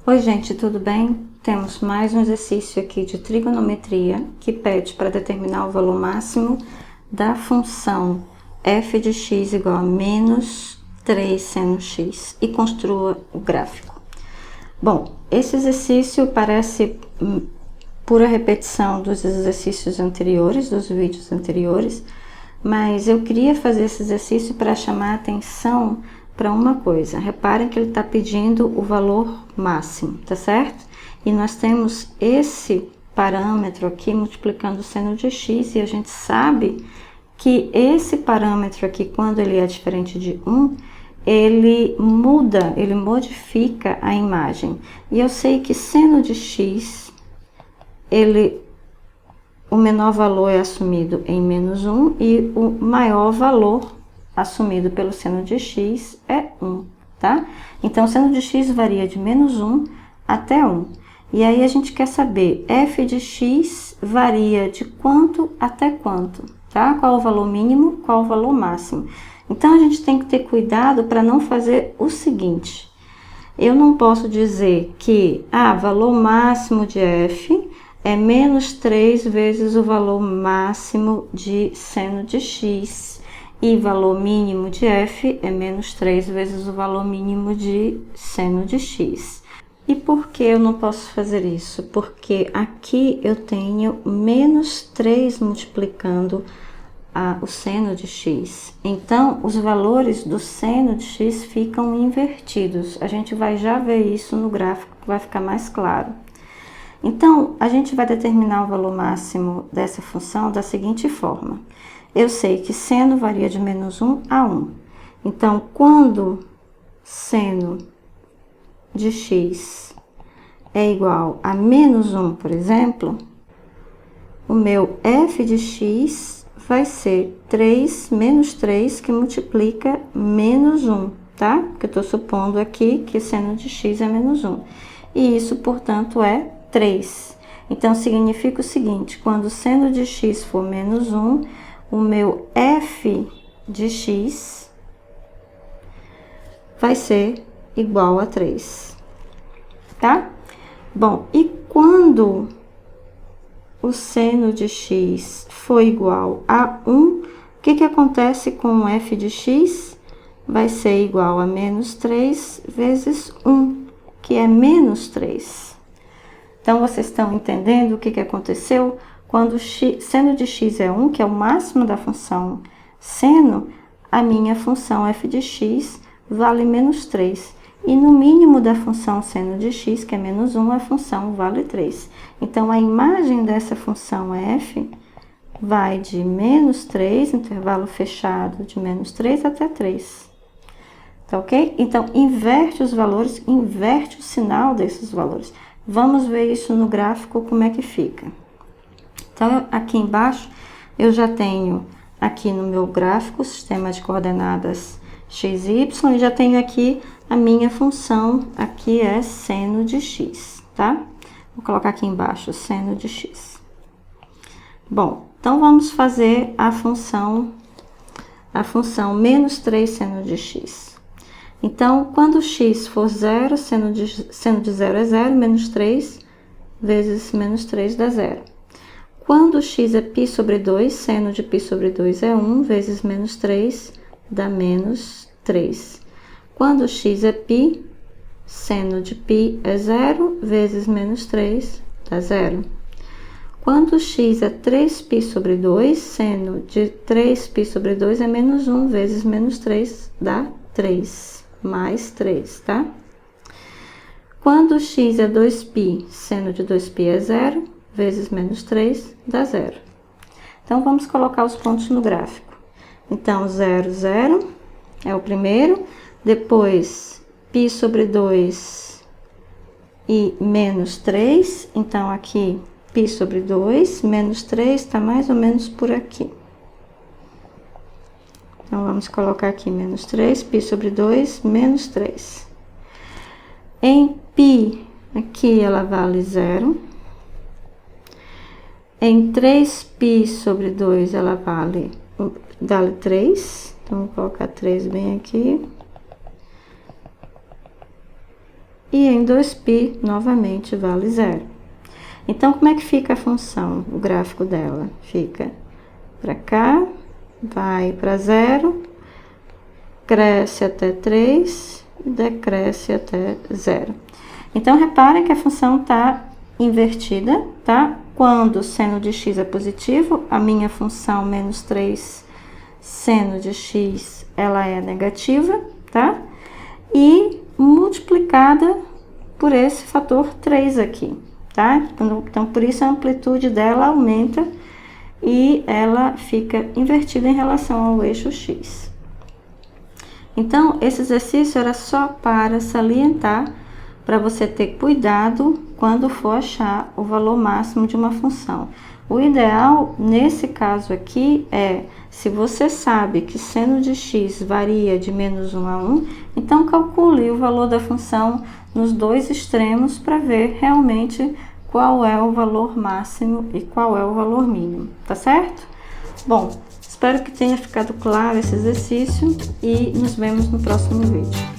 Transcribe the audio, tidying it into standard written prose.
Oi, gente, tudo bem? Temos mais um exercício aqui de trigonometria que pede para determinar o valor máximo da função f de x igual a menos 3 seno x e construa o gráfico. Bom, esse exercício parece pura repetição dos exercícios anteriores, dos vídeos anteriores, mas eu queria fazer esse exercício para chamar a atenção para uma coisa. Reparem que ele está pedindo o valor máximo, tá certo? E nós temos esse parâmetro aqui multiplicando o seno de x, e a gente sabe que esse parâmetro aqui, quando ele é diferente de 1, ele muda, ele modifica a imagem. E eu sei que seno de x, o menor valor é assumido em menos 1 e o maior valor assumido pelo seno de x é 1, tá? Então, o seno de x varia de menos 1 até 1. E aí, a gente quer saber, f de x varia de quanto até quanto, tá? Qual o valor mínimo, qual o valor máximo. Então, a gente tem que ter cuidado para não fazer o seguinte. Eu não posso dizer que, valor máximo de f é menos 3 vezes o valor máximo de seno de x. E valor mínimo de f é menos 3 vezes o valor mínimo de seno de x. E por que eu não posso fazer isso? Porque aqui eu tenho menos 3 multiplicando o seno de x. Então, os valores do seno de x ficam invertidos. A gente vai já ver isso no gráfico, que vai ficar mais claro. Então, a gente vai determinar o valor máximo dessa função da seguinte forma. Eu sei que seno varia de menos 1 a 1. Então, quando seno de x é igual a menos 1, por exemplo, o meu f de x vai ser 3 menos 3, que multiplica menos 1, tá? Porque eu estou supondo aqui que seno de x é menos 1. E isso, portanto, é 3. Então, significa o seguinte, quando seno de x for menos 1, o meu f de x vai ser igual a 3, tá? Bom, e quando o seno de x for igual a 1, o que acontece com o f de x? Vai ser igual a menos 3 vezes 1, que é menos 3. Então, vocês estão entendendo o que aconteceu? Quando seno de x é 1, que é o máximo da função seno, a minha função f de x vale menos 3. E no mínimo da função seno de x, que é menos 1, a função vale 3. Então, a imagem dessa função f vai de menos 3, intervalo fechado de menos 3 até 3. Tá ok? Então, inverte os valores, inverte o sinal desses valores. Vamos ver isso no gráfico, como é que fica. Então, aqui embaixo, eu já tenho aqui no meu gráfico o sistema de coordenadas x e y, e já tenho aqui a minha função, aqui é seno de x, tá? Vou colocar aqui embaixo, seno de x. Bom, então vamos fazer a função menos 3 seno de x. Então, quando x for 0, seno de 0 é 0, menos 3 vezes menos 3 dá 0. Quando x é π sobre 2, seno de π sobre 2 é 1, vezes menos 3 dá menos 3. Quando x é π, seno de π é 0, vezes menos 3 dá 0. Quando x é 3π sobre 2, seno de 3π sobre 2 é menos 1, vezes menos 3 dá 3, mais 3, tá? Quando x é 2π, seno de 2π é 0, vezes menos 3 dá 0. Então, vamos colocar os pontos no gráfico. Então, 0, 0 é o primeiro, depois π sobre 2 e menos 3, então aqui π sobre 2, menos 3 está mais ou menos por aqui. Então, vamos colocar aqui menos 3, π sobre 2, menos 3. Em π, aqui ela vale 0. Em 3π sobre 2, ela vale 3. Então, vou colocar 3 bem aqui. e em 2π novamente vale 0. Então, como é que fica a função, o gráfico dela? Fica para cá, vai para 0, cresce até 3 e decresce até 0. Então, reparem que a função está invertida, tá? Quando o seno de x é positivo, a minha função menos 3 seno de x, ela é negativa, tá? E multiplicada por esse fator 3 aqui, tá? Então, por isso a amplitude dela aumenta e ela fica invertida em relação ao eixo x. Então, esse exercício era só para salientar, para você ter cuidado quando for achar o valor máximo de uma função. O ideal, nesse caso aqui, é, se você sabe que seno de x varia de menos 1 a 1, então calcule o valor da função nos dois extremos para ver realmente qual é o valor máximo e qual é o valor mínimo, tá certo? Bom, espero que tenha ficado claro esse exercício e nos vemos no próximo vídeo.